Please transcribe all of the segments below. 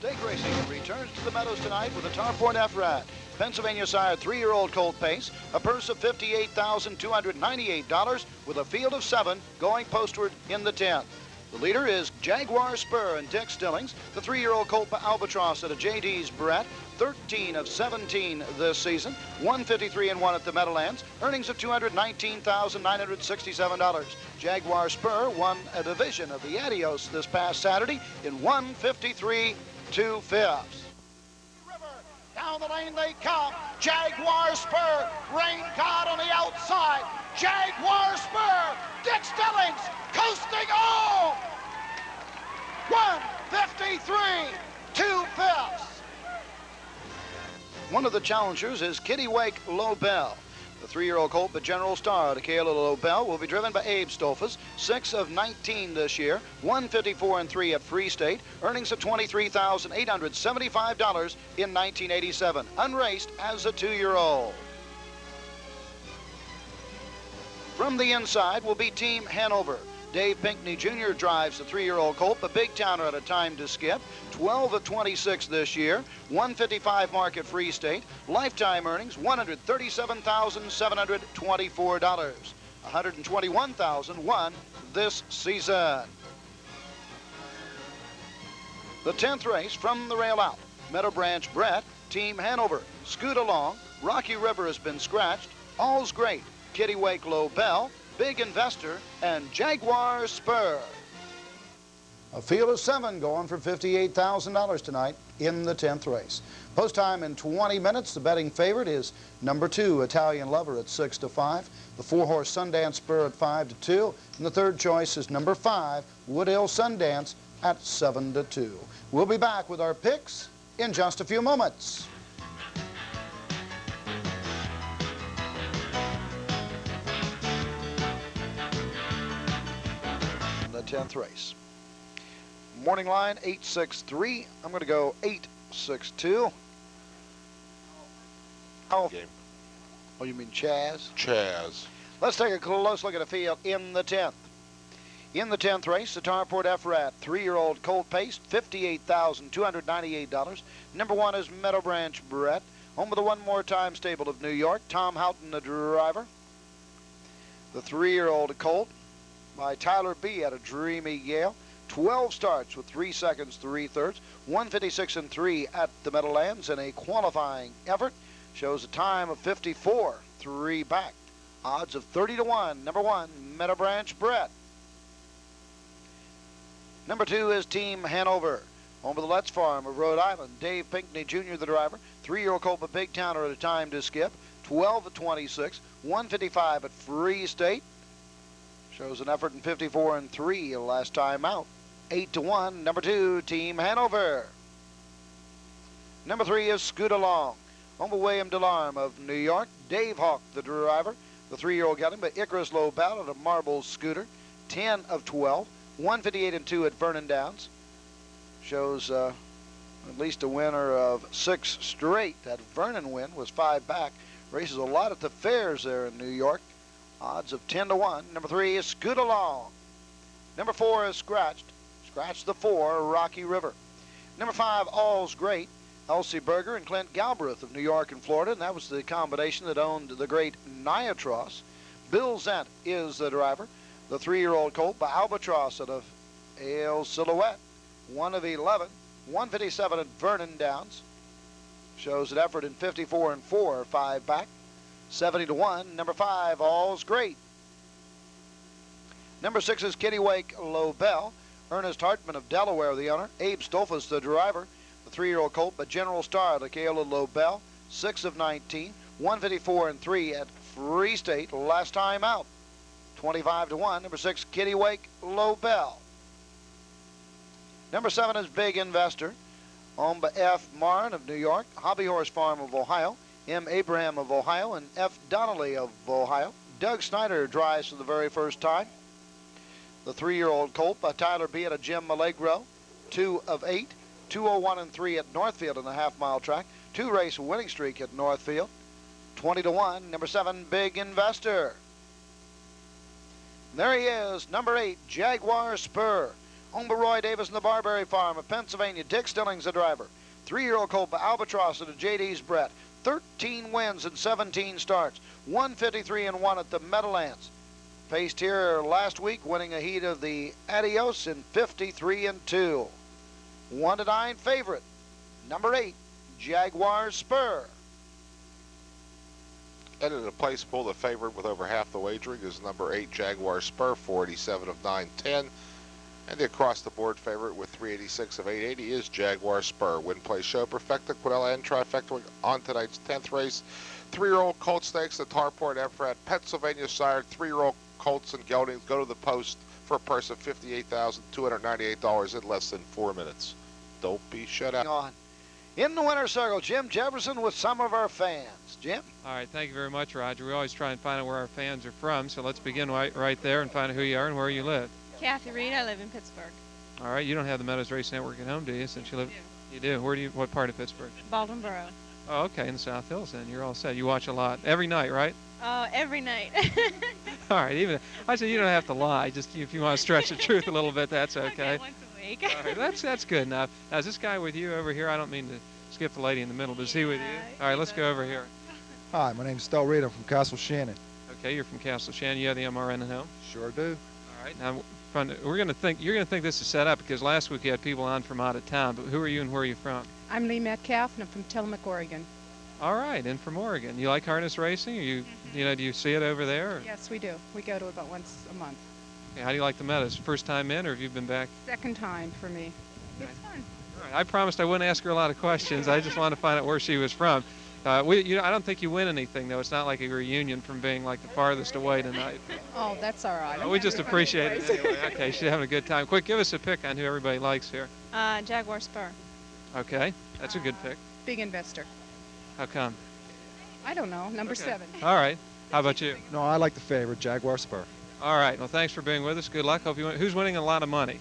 Stake racing returns to the Meadows tonight with a Tarport Effrat. Pennsylvania sire 3-year-old colt pace, a purse of $58,298 with a field of 7 going postward in the 10th. The leader is Jaguar, Spur, and Dick Stillings. The 3-year-old colt Albatross at a JD's BRET, 13 of 17 this season, 153-1 at the Meadowlands, earnings of $219,967. Jaguar Spur won a division of the Adios this past Saturday in 153 2/5. Down the lane they come. Jaguar Spur, rain caught on the outside. Jaguar Spur, Dick Stillings coasting on. 153 2/5. One of the challengers is KITTIWAKE LOBELL. The 3-year-old colt, the General Star, the LOBELL, will be driven by STOLTZFUS, 6 of 19 this year, 154-3 at Free State, earnings of $23,875 in 1987, unraced as a 2-year-old. From the inside will be Team Hanover. Dave Pinkney Jr. drives the 3-year-old colt, the big towner at a time to skip, 12 of 26 this year, 155 mark at Free State, lifetime earnings $137,724, $121,001 this season. The 10th race from the rail out, MEADOWBRANCH BRET, Team Hanover, SCOOTALONG, Rocky River has been scratched, All's Great, KITTIWAKE LOBELL, Big Investor, and Jaguar Spur. A field of 7 going for $58,000 tonight in the 10th race. Post time in 20 minutes. The betting favorite is number 2, Italian Lover at 6-5. The 4-horse Sundance Spur at 5-2. And the third choice is number 5, Woodhill Sundance at 7-2. We'll be back with our picks in just a few moments. The 10th race. Morning line 863. I'm going to go 862. Oh, game. Oh, you mean Chaz? Chaz. Let's take a close look at the field in the 10th. In the 10th race, the Tarport Effrat, 3-year-old colt pace, $58,298. Number 1 is MEADOWBRANCH BRET, home of the One More Time stable of New York. Tom Houghton, the driver. The 3-year-old colt by Tyler B. at a Dreamy Gale. 12 starts with 3 seconds, 3/3, 156-3 at the Meadowlands in a qualifying effort. Shows a time of 54, 3 back. Odds of 30-1. Number 1, MEADOWBRANCH BRET. Number 2 is Team Hanover, home of the Letts Farm of Rhode Island. Dave Pinkney Jr., the driver. 3-year-old colt, a big towner at a time to skip. 12 of 26, 155 at Free State. Shows an effort in 54-3 last time out. 8-1. Number 2, Team Hanover. Number 3 is SCOOTALONG, home of William Delarm of New York. Dave Hawk, the driver. The 3-year-old got him by Icarus LOBELL at a marble scooter. 10 of 12, 158-2 at Vernon Downs. Shows at least a winner of 6 straight. That Vernon win was 5 back. Races a lot at the fairs there in New York. Odds of 10-1. Number 3 is SCOOTALONG. Number 4 is Scratched. Scratch the 4, Rocky River. Number 5, All's Great. Elsie Berger and Clint Galbraith of New York and Florida, and that was the combination that owned the great Niatros. Bill Zent is the driver. The 3-year-old colt by Albatross out of Ale Silhouette. 1 of 11, 157 at Vernon Downs. Shows an effort in 54-4, 5 back. 70-1. Number 5, All's Great. Number 6 is KITTIWAKE LOBELL. Ernest Hartman of Delaware, the owner. Abe Stoltzfus, the driver. The 3-year-old colt by General Star, the LOBELL. 6 of 19, 154-3 at Free State last time out. 25-1. Number 6, KITTIWAKE LOBELL. Number 7 is Big Investor, owned by F. Marn of New York, Hobby Horse Farm of Ohio, M. Abraham of Ohio, and F. Donnelly of Ohio. Doug SNYDER drives for the very first time. The 3-year-old colt by Tyler B. at a Jim Milagro, 2 of 8, 201-3 at Northfield in the half-mile track, 2-race winning streak at Northfield. 20-1. Number 7, Big Investor. There he is, number 8, Jaguar Spur, Owned by Roy Davis and the Barberry Farm of Pennsylvania. Dick Stillings, the driver. 3-year-old colt by Albatross at the JD's BRET. 13 wins and 17 starts. 153-1 at the Meadowlands. Faced here last week, winning a heat of the Adios in 53-2. 1-9 favorite. Number 8, Jaguar Spur. And in a place pull, the favorite with over half the wagering is number 8, Jaguar Spur, 487 of 910. And the across-the-board favorite with 386 of 880 is Jaguar Spur. Win, play, show, perfecta, quadella, and trifecta on tonight's 10th race. 3-year-old colt stakes, the Tarport, Effrat, Pennsylvania sired 3-year-old colts and geldings go to the post for a purse of $58,298 in less than 4 minutes. Don't be shut out. In the winner's circle, Jim Jefferson with some of our fans. Jim? All right, thank you very much, Roger. We always try and find out where our fans are from, so let's begin right there and find out who you are and where you live. Kathy Reed, I live in Pittsburgh. All right, you don't have the Meadows Race Network at home, do you, since you live? You do. Where do you? What part of Pittsburgh? Baldwin Borough. Oh, okay, in the South Hills then. You're all set. You watch a lot. Every night, right? Every night. All right, I said you don't have to lie. Just if you want to stretch the truth a little bit, that's okay. Once a week. All right, that's good enough. Now, is this guy with you over here? I don't mean to skip the lady in the middle, but is he with you? All right, let's go over here. Hi, my name's Del Reed. I'm from Castle Shannon. Okay, you're from Castle Shannon. You have the MRN at home? Sure do. All right, now you're gonna think this is set up because last week you had people on from out of town. But who are you and where are you from? I'm Lee Metcalf, and I'm from Tillamook, Oregon. All right, and from Oregon. You like harness racing? Or do you see it over there? Or? Yes, we do. We go to about once a month. Okay, how do you like the Meadows? First time in, or have you been back? Second time for me. It's fun. All right, I promised I wouldn't ask her a lot of questions. I just wanted to find out where she was from. I don't think you win anything, though. It's not like a reunion from being like the farthest away tonight. Oh, that's all right. We just appreciate it anyway. Okay, she's having a good time. Quick, give us a pick on who everybody likes here. Jaguar Spur. Okay, that's a good pick. Big investor. How come? I don't know. Number 7. All right. How about you? No, I like the favorite, Jaguar Spur. All right. Well, thanks for being with us. Good luck. Hope you win. Who's winning a lot of money?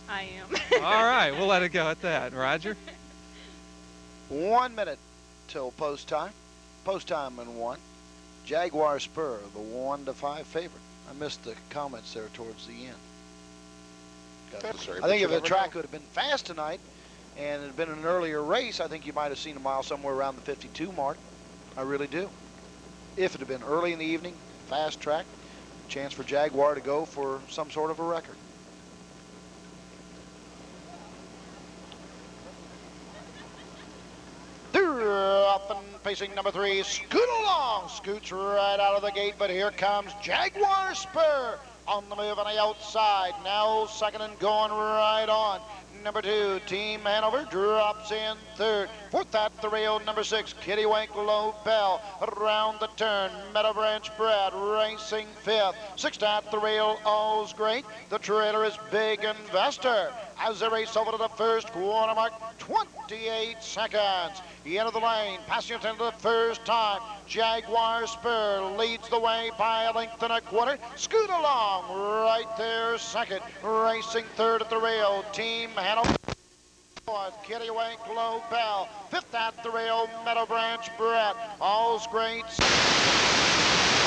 I am. All right. We'll let it go at that. Roger? 1 minute till post time. Post time in 1. Jaguar Spur, the 1-5 favorite. I missed the comments there towards the end. I think if the track would have been fast tonight and it had been an earlier race, I think you might have seen a mile somewhere around the 52 mark. I really do. If it had been early in the evening, fast track, chance for Jaguar to go for some sort of a record. Up and facing number 3, Scoot Along. Scoots right out of the gate, but here comes Jaguar Spur on the move on the outside. Now second and going right on. Number 2, Team Hanover drops in third. Fourth at the rail, number 6, KITTIWAKE, LOBELL. Around the turn, MEADOWBRANCH, BRET racing fifth. Sixth at the rail, All's Great. The trailer is Big Investor. As they race over to the first quarter mark, 28 seconds. The end of the lane, passing it into the first time. Jaguar Spur leads the way by a length and a quarter. Scoot Along right there second. Racing third at the rail, Team Hanover. Fourth, KITTIWAKE, LOBELL. Fifth at the rail, MEADOWBRANCH, BRET. All's Great.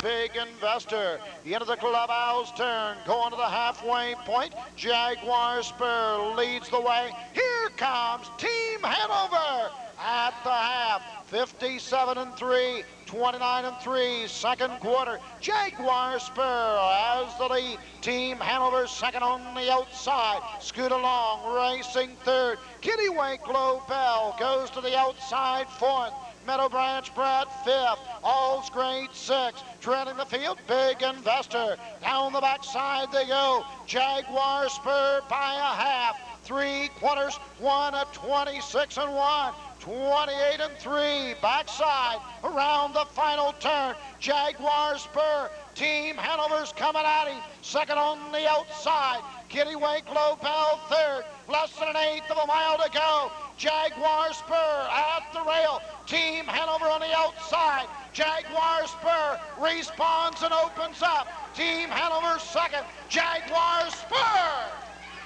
Big Investor. The end of the clubhouse turn, going to the halfway point. Jaguar Spur leads the way. Here comes Team Hanover at the half. 57-3, 29-3, second quarter. Jaguar Spur has the lead. Team Hanover second on the outside. Scoot Along racing third. KITTIWAKE, LOBELL goes to the outside fourth. MEADOWBRANCH, BRET fifth. All's Great sixth. Trailing the field, Big Investor. Down the backside they go. Jaguar Spur by a half. 3 quarters, 1 at 26-1. 28-3, backside, around the final turn. Jaguar Spur, Team Hanover's coming at him. Second on the outside. KITTIWAKE, LOBELL third. Less than an eighth of a mile to go. Jaguar Spur at the rail. Team Hanover on the outside. Jaguar Spur respawns and opens up. Team Hanover second. Jaguar Spur,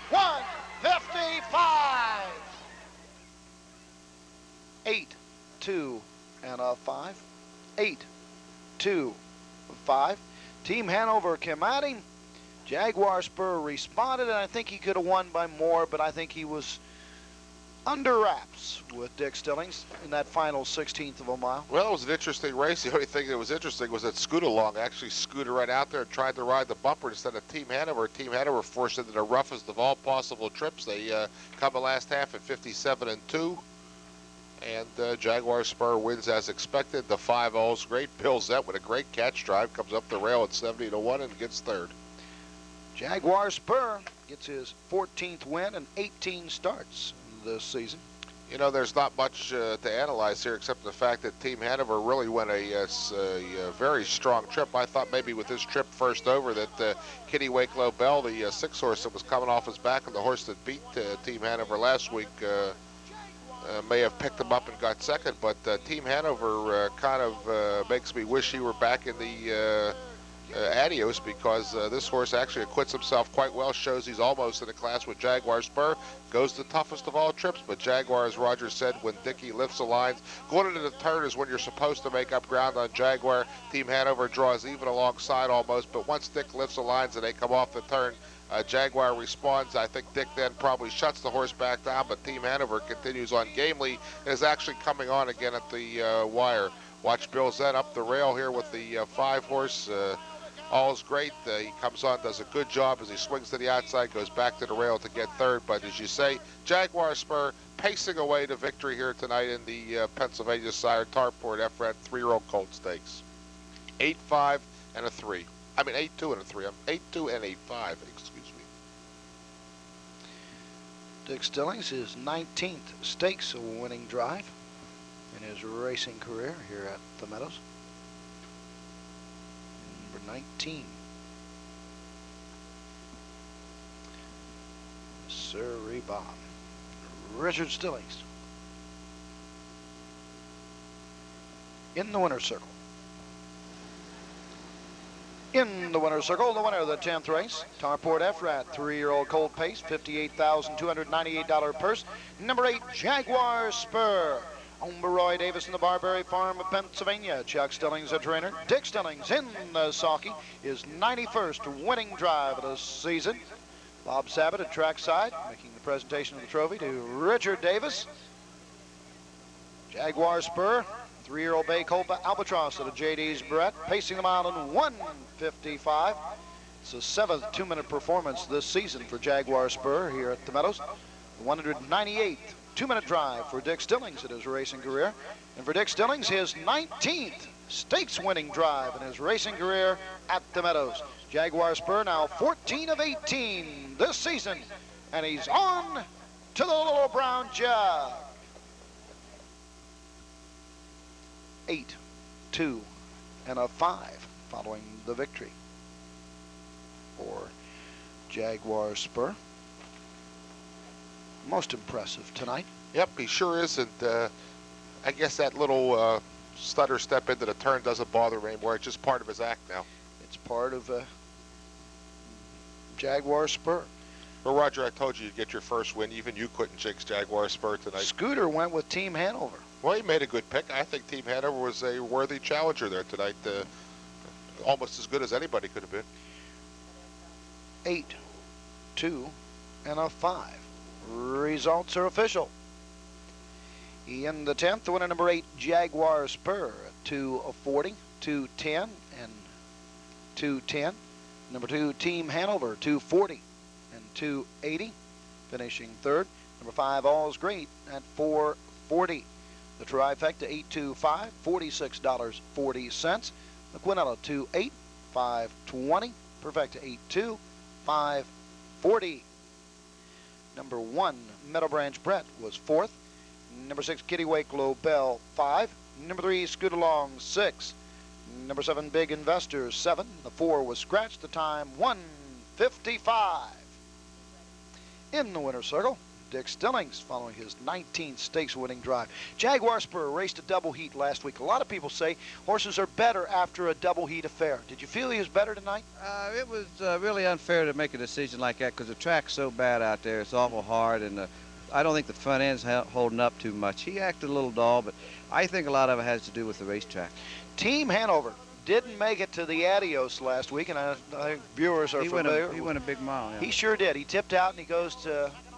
1:55. 8, 2, and a 5. 8, 2, 5. Team Hanover came at him. Jaguar Spur responded, and I think he could have won by more, but I think he was under wraps with Dick Stillings in that final 16th of a mile. Well, it was an interesting race. The only thing that was interesting was that SCOOTALONG actually scooted right out there and tried to ride the bumper instead of Team Hanover. Team Hanover forced into the roughest of all possible trips. They come the last half at 57-2. And Jaguar Spur wins as expected. The 5 all's great. Bill Zett with a great catch drive comes up the rail at 70-1 and gets third. Jaguar Spur gets his 14th win and 18 starts this season. You know, there's not much to analyze here except the fact that Team Hanover really went a very strong trip. I thought maybe with this trip first over that KITTIWAKE LOBELL, the 6-horse that was coming off his back and the horse that beat Team Hanover last week, may have picked him up and got second. But Team Hanover kind of makes me wish he were back in the Adios, because this horse actually acquits himself quite well, shows he's almost in a class with Jaguar Spur, goes the toughest of all trips, but Jaguar, as Roger said, when Dickey lifts the lines, going into the turn is when you're supposed to make up ground on Jaguar. Team Hanover draws even alongside almost, but once Dick lifts the lines and they come off the turn, Jaguar responds. I think Dick then probably shuts the horse back down, but Team Hanover continues on gamely and is actually coming on again at the wire. Watch Bill Zett up the rail here with the 5-horse. All's great. He comes on, does a good job as he swings to the outside, goes back to the rail to get third. But as you say, Jaguar Spur pacing away to victory here tonight in the Pennsylvania sire Tarport Effrat 3-year-old colt stakes. 8-5 and a 3. I mean 8-2 and a 3. 8-2 and 8-5. Excuse me. Dick Stillings, his 19th stakes winning drive in his racing career here at the Meadows. 19. Sirree Bob. Richard Stillings in the winner's circle. In the winner's circle, the winner of the 10th race, Tarport Effrat, 3-year-old colt pace, $58,298 purse. Number 8, Jaguar Spur. Owned Roy Davis in the Barberry Farm of Pennsylvania. Chuck Stillings, a trainer. Dick Stillings in the sulky, his 91st winning drive of the season. Bob Sabat at trackside, making the presentation of the trophy to Richard Davis. Jaguar Spur, 3-year-old bay colt Albatross at a JD's BRET, pacing the mile in 1:55. It's a 7th 2-minute performance this season for Jaguar Spur here at the Meadows. The 198th 2-minute drive for Dick Stillings in his racing career. And for Dick Stillings, his 19th stakes winning drive in his racing career at the Meadows. Jaguar Spur now 14 of 18 this season, and he's on to the little brown jug. 8, 2, and a 5 following the victory for Jaguar Spur. Most impressive tonight. Yep, he sure is, and I guess that little stutter step into the turn doesn't bother him anymore. It's just part of his act now. It's part of Jaguar Spur. Well, Roger, I told you you'd get your first win. Even you couldn't jinx Jaguar Spur tonight. Scooter went with Team Hanover. Well, he made a good pick. I think Team Hanover was a worthy challenger there tonight. Almost as good as anybody could have been. 8, 2, and a 5. Results are official. In the 10th, the winner number 8, Jaguar Spur, 240, 210, and 210. Number 2, Team Hanover, 240 and 280. Finishing third. Number 5, All's Great at 440. The trifecta, 825, $46.40. The Quinella, 28, 520. Perfecta, 82, 540. Number 1, MEADOWBRANCH BRET was 4th. Number 6, KITTIWAKE LOBELL, 5. Number 3, SCOOTALONG, 6. Number 7, Big Investor, 7. The 4 was scratched. The time, 1:55. In the winner's circle, Dick Stillings following his 19th stakes winning drive. Jaguar Spur raced a double heat last week. A lot of people say horses are better after a double heat affair. Did you feel he was better tonight? It was really unfair to make a decision like that because the track's so bad out there. It's awful hard, and I don't think the front end's holding up too much. He acted a little dull, but I think a lot of it has to do with the racetrack. Team Hanover didn't make it to the Adios last week, and I think viewers are familiar. He went a big mile. Yeah. He sure did. He tipped out and he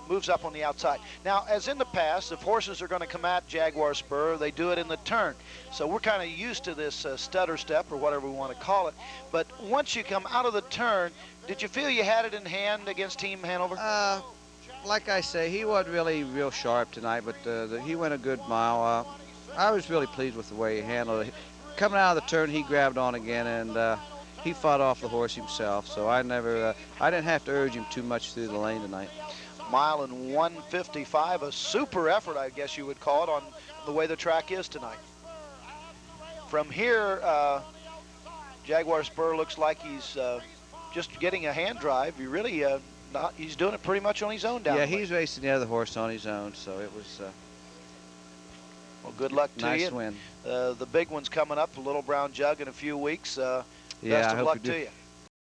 moves up on the outside. Now, as in the past, if horses are going to come at Jaguar Spur, they do it in the turn. So we're kind of used to this stutter step or whatever we want to call it. But once you come out of the turn, did you feel you had it in hand against Team Hanover? Like I say, he wasn't really real sharp tonight, but he went a good mile. I was really pleased with the way he handled it. Coming out of the turn, he grabbed on again, and he fought off the horse himself. So I didn't have to urge him too much through the lane tonight. Mile and 1:55, a super effort, I guess you would call it, on the way the track is tonight. From here, Jaguar Spur looks like he's just getting a hand drive. He really he's doing it pretty much on his own down the way. He's racing the other horse on his own, so it was well, good luck to you. Nice win. The big one's coming up, the Little Brown Jug, in a few weeks. Best of luck to you.